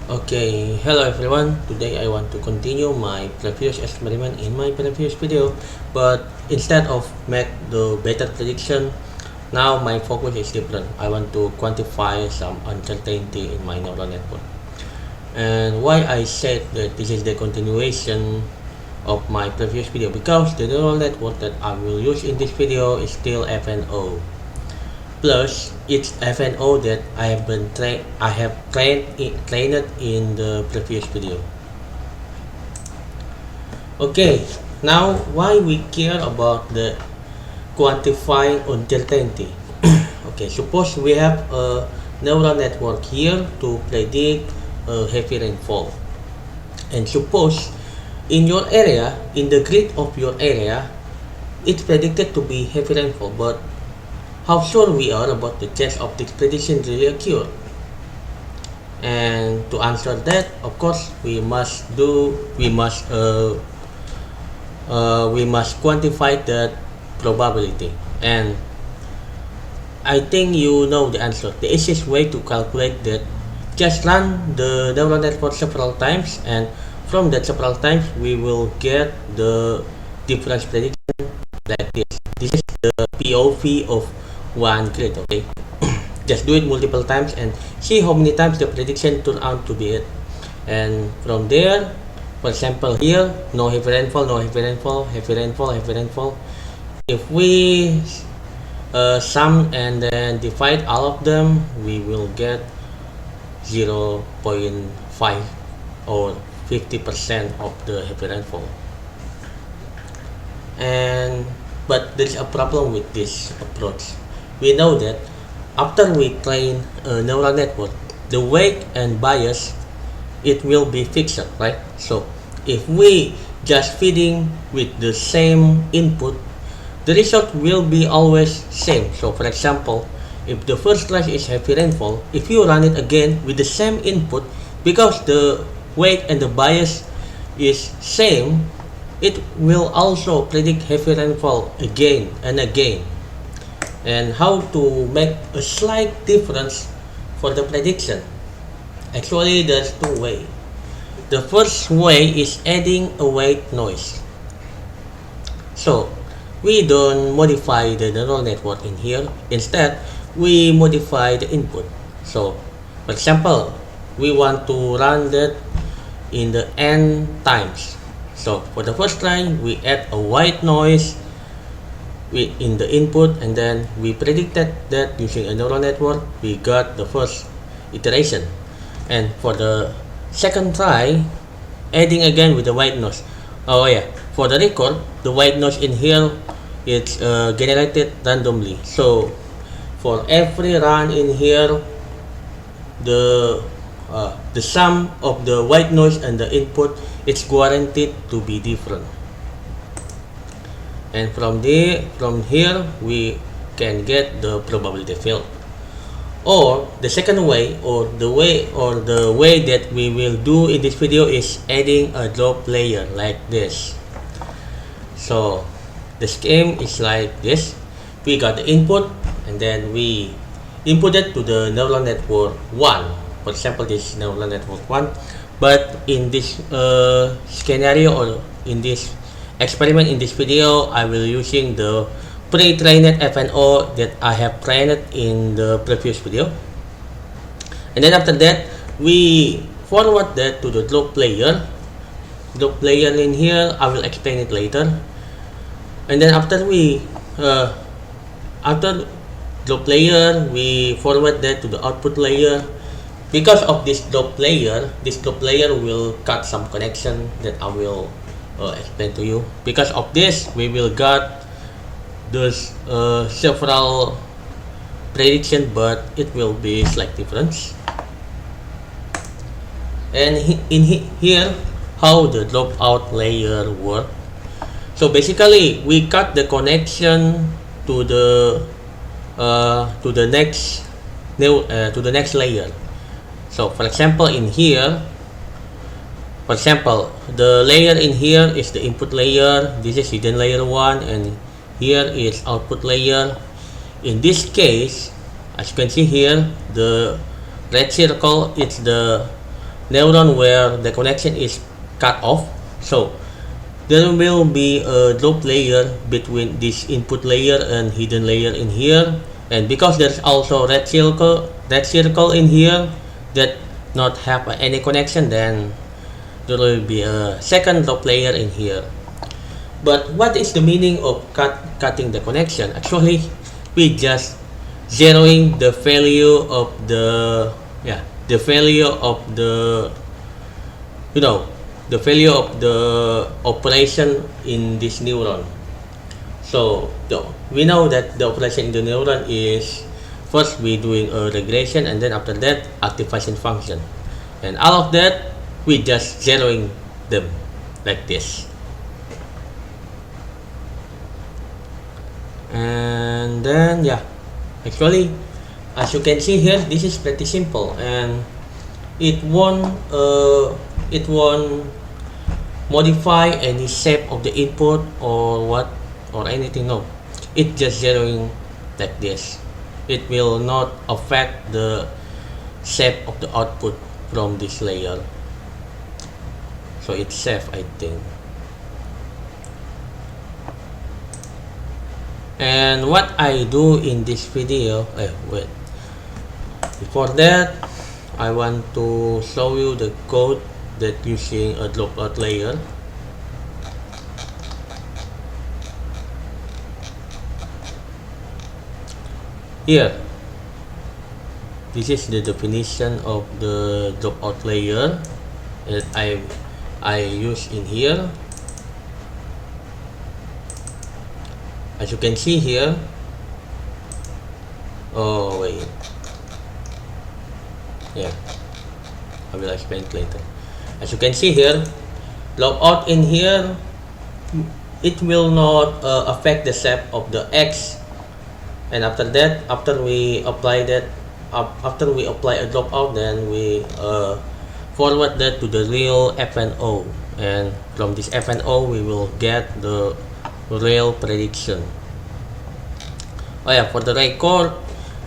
Okay, hello everyone. Today I want to continue my previous experiment in my previous video, but instead of make the better prediction, now my focus is different. I want to quantify some uncertainty in my neural network. And why I said that this is the continuation of my previous video, because the neural network that I will use in this video is still FNO. Plus, it's FNO that I have trained in the previous video. Okay, now why we care about the quantifying uncertainty? Okay, suppose we have a neural network here to predict heavy rainfall, and suppose in your area, in the grid of your area, it's predicted to be heavy rainfall, but how sure we are about the chance of this prediction really occur? And to answer that, of course, we must quantify that probability. And I think you know the answer. The easiest way to calculate that, just run the neural network several times, and from that several times we will get the difference prediction like this. This is the POV of one grid. Okay, just do it multiple times and see how many times the prediction turn out to be it. And from there, for example, here no heavy rainfall, no heavy rainfall, heavy rainfall, heavy rainfall. If we sum and then divide all of them, we will get 0.5 or 50% of the heavy rainfall. And but there's a problem with this approach. We know that after we train a neural network, the weight and bias, it will be fixed, right? So if we just feeding with the same input, the result will be always same. So for example, if the first class is heavy rainfall, if you run it again with the same input, because the weight and the bias is same, it will also predict heavy rainfall again and again. And how to make a slight difference for the prediction? Actually, there's two ways. The first way is adding a white noise. So we don't modify the neural network in here. Instead, we modify the input. So for example, we want to run that in the n times. So for the first try, we add a white noise in the input, and then we predicted that using a neural network we got the first iteration. And for the second try, adding again with the white noise. Oh yeah, for the record, the white noise in here it's generated randomly. So for every run in here, the sum of the white noise and the input, it's guaranteed to be different. And from here we can get the probability field. Or the second way, or the way that we will do in this video, is adding a drop layer like this. So the scheme is like this. We got the input, and then we input it to the neural network 1. For example, this neural network 1. But in this scenario, or in this experiment, in this video, I will using the pre-trained FNO that I have trained in the previous video. And then after that, we forward that to the drop layer. Drop layer in here, I will explain it later. And then after drop layer, we forward that to the output layer. Because of this drop layer will cut some connection that I will explain to you. Because of this, we will got those several prediction, but it will be slight difference. And here, how the dropout layer work. So basically, we cut the connection to the next layer. So for example, in here, the layer in here is the input layer. This is hidden layer 1, and here is output layer. In this case, as you can see here, the red circle is the neuron where the connection is cut off. So there will be a drop layer between this input layer and hidden layer in here, and because there's also red circle in here that not have any connection, then there will be a second drop layer in here. But what is the meaning of cutting the connection? Actually, we just zeroing the value of the value of the you know the value of the operation in this neuron. So we know that the operation in the neuron is first we doing a regression, and then after that activation function, and all of that we just zeroing them like this. And then actually, as you can see here, this is pretty simple, and it won't modify any shape of the input or anything. No, it just zeroing like this. It will not affect the shape of the output from this layer, so it's safe, I think. And what I do in this video, before that I want to show you the code that using a dropout layer. Here, this is the definition of the dropout layer that I use in here. As you can see here, oh wait, I will explain it later. As you can see here, dropout in here, it will not affect the shape of the X, and after that, after we apply a dropout, then we forward that to the real FNO, and from this FNO we will get the real prediction. For the record,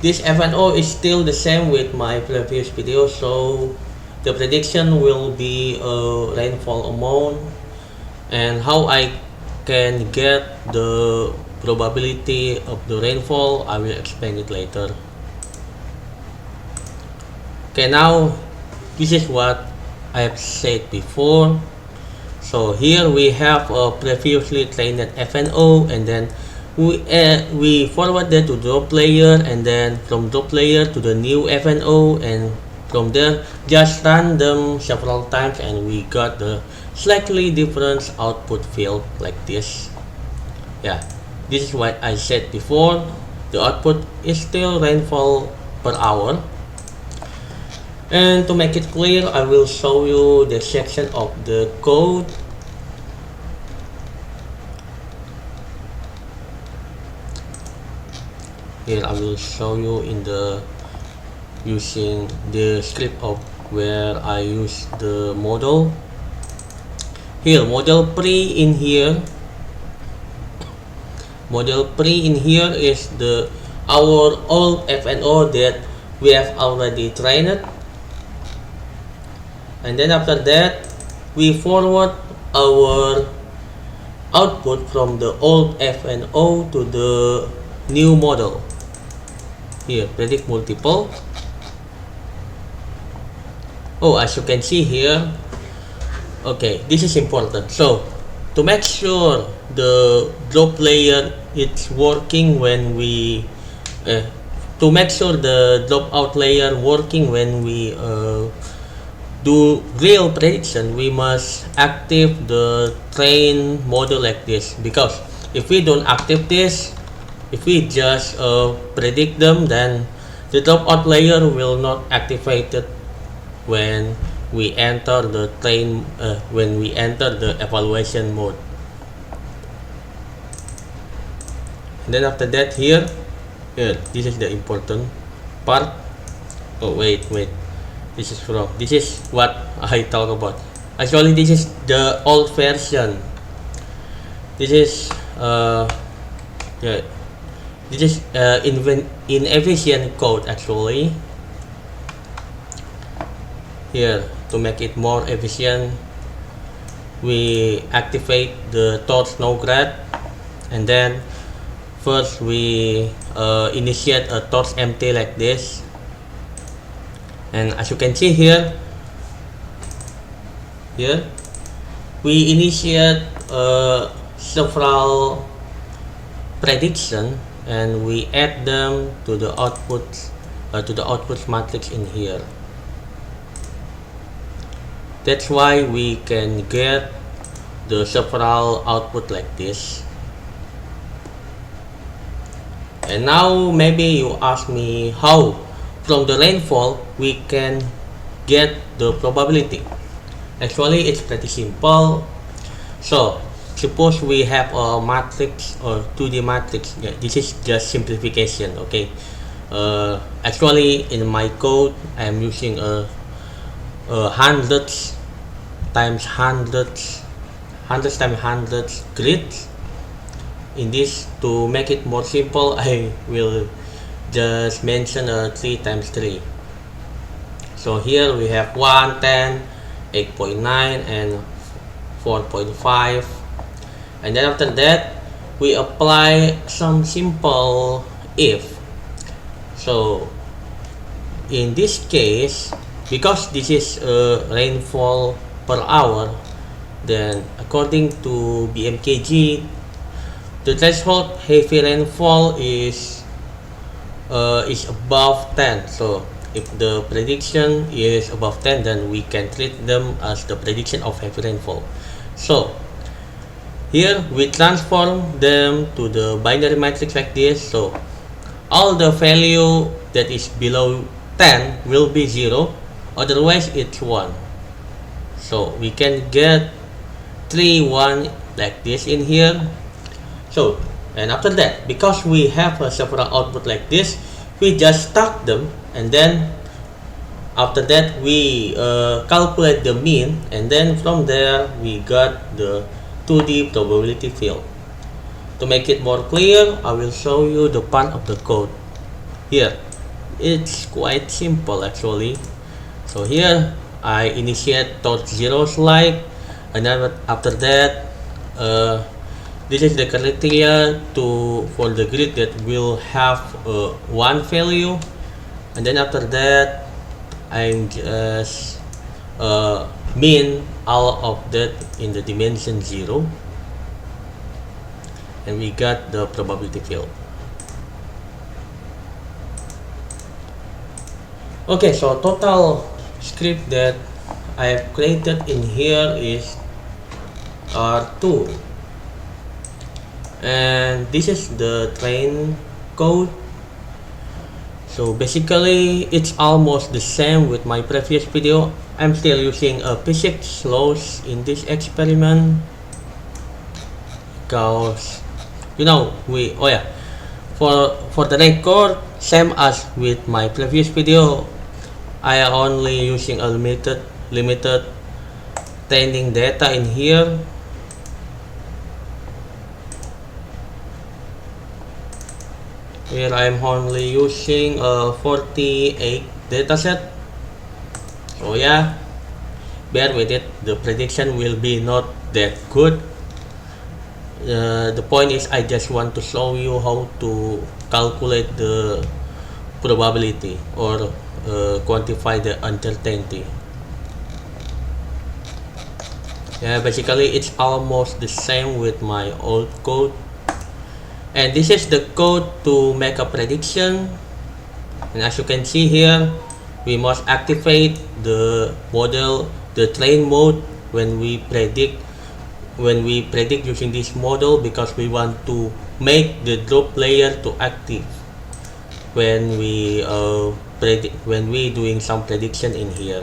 this FNO is still the same with my previous video, so the prediction will be a rainfall amount, and how I can get the probability of the rainfall I will explain it later. Okay, now this is what I have said before. So here we have a previously trained FNO, and then we forward that to drop layer, and then from drop layer to the new FNO, and from there just run them several times, and we got the slightly different output field like this. This is what I said before. The output is still rainfall per hour. And to make it clear, I will show you the section of the code. Here I will show you in the using the script of where I use the model. Here, model pre in here. Model pre in here is our old FNO that we have already trained. And then after that, we forward our output from the old FNO to the new model. Here, predict multiple. As you can see here, okay, this is important. So to make sure the drop layer is working when we to make sure the dropout layer working when we do real prediction, we must active the train model like this, because if we don't active this, if we just predict them, then the dropout layer will not activate it when we enter the train when we enter the evaluation mode. And then after that, here this is the important part. Wait, this is wrong. This is what I talk about. Actually, this is the old version. This is this is inefficient code actually. Here, to make it more efficient, we activate the torch node, and then first we initiate a torch empty like this, and as you can see here we initiate several prediction, and we add them to the output matrix in here. That's why we can get the several output like this. And now maybe you ask me how from the rainfall we can get the probability. Actually, it's pretty simple. So suppose we have a matrix or 2D matrix. Yeah, this is just simplification, okay? Actually, in my code, I am using a hundreds times hundreds times hundreds grid. In this, to make it more simple, I will just mention 3 times 3. So here we have 1, 10, 8.9 and 4.5, and then after that we apply some simple if. So in this case, because this is rainfall per hour, then according to BMKG, the threshold heavy rainfall is above 10. So if the prediction is above 10, then we can treat them as the prediction of heavy rainfall. So here we transform them to the binary matrix like this. So all the value that is below 10 will be 0, otherwise it's 1. So we can get 3, 1 like this in here. So, and after that, because we have several output like this, we just stack them, and then after that we calculate the mean, and then from there we got the 2D probability field. To make it more clear, I will show you the part of the code. Here, it's quite simple actually. So here I initiate torch 0 slide, and then after that this is the criteria for the grid that will have one value, and then after that I'm just mean all of that in the dimension 0, and we got the probability field. Okay, so total script that I have created in here is R2, and this is the train code. So basically it's almost the same with my previous video. I'm still using a physics laws in this experiment because for the record, same as with my previous video, I am only using a limited training data in here. Here I am only using a 48 dataset. So yeah, bear with it. The prediction will be not that good. The point is I just want to show you how to calculate the probability or quantify the uncertainty. Yeah, basically it's almost the same with my old code. And this is the code to make a prediction, and as you can see here, we must activate the model, the train mode when we predict using this model, because we want to make the drop layer to active when we doing some prediction in here.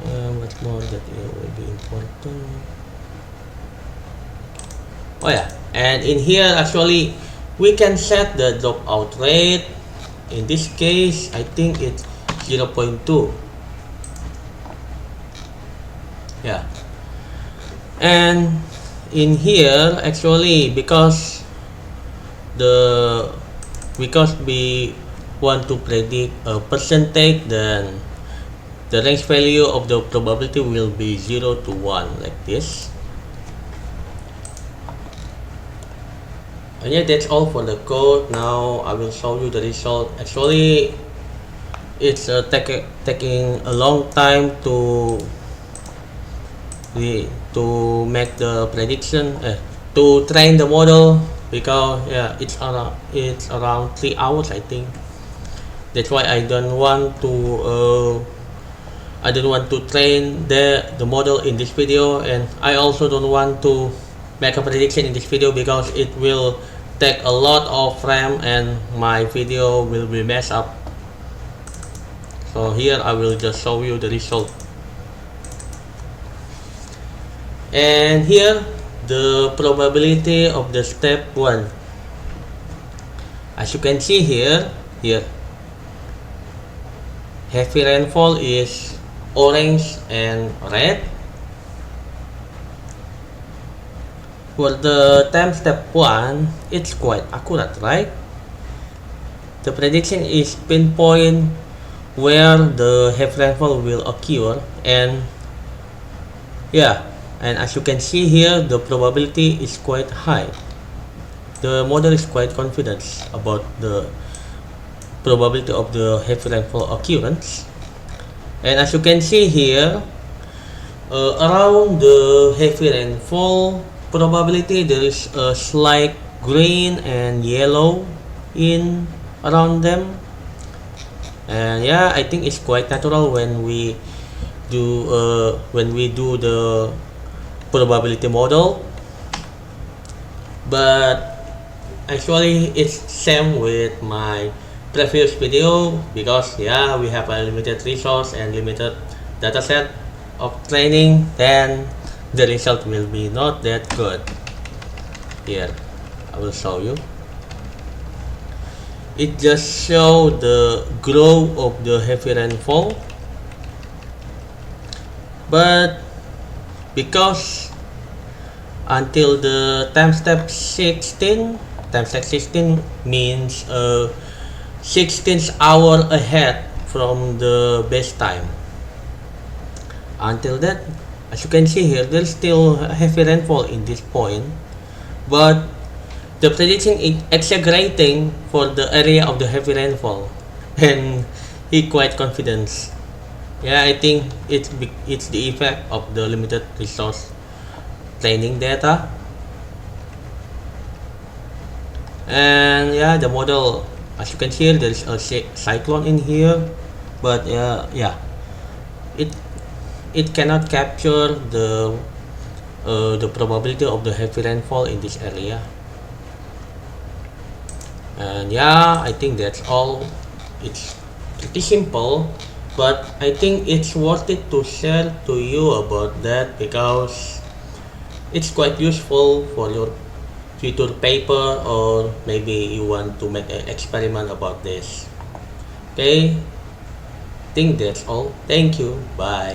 What more that will be important? Oh yeah, and in here actually we can set the dropout rate. In this case I think it's 0.2. Yeah, and in here actually because we want to predict a percentage, then the range value of the probability will be 0 to 1 like this. And yeah, that's all for the code. Now I will show you the result. Actually, it's taking a long time to make the prediction, to train the model, because yeah, it's around 3 hours, I think. That's why I don't want to train the model in this video, and I also don't want to make a prediction in this video because it will take a lot of RAM and my video will be messed up. So here I will just show you the result. And here the probability of the step 1. As you can see here, heavy rainfall is orange and red. For the time step 1, it's quite accurate, right? The prediction is pinpoint where the heavy rainfall will occur, and yeah, and as you can see here, the probability is quite high. The model is quite confident about the probability of the heavy rainfall occurrence. And as you can see here, around the heavy rainfall probability, there is a slight green and yellow in around them. And yeah, I think it's quite natural when we do the probability model. But actually, it's same with my previous video, because yeah, we have a limited resource and limited dataset of training, then the result will be not that good. Here I will show you. It just show the growth of the heavy rainfall, but because until the time step 16 means 16th hour ahead from the base time. Until that, as you can see here, there's still heavy rainfall in this point, but the prediction is exaggerating for the area of the heavy rainfall, and he quite confident. Yeah, I think it's the effect of the limited resource training data. And yeah, the model, as you can see, there is a cyclone in here, but yeah, it cannot capture the probability of the heavy rainfall in this area. And yeah, I think that's all. It's pretty simple, but I think it's worth it to share to you about that, because it's quite useful for your future paper, or maybe you want to make an experiment about this. Okay, I think that's all. Thank you. Bye.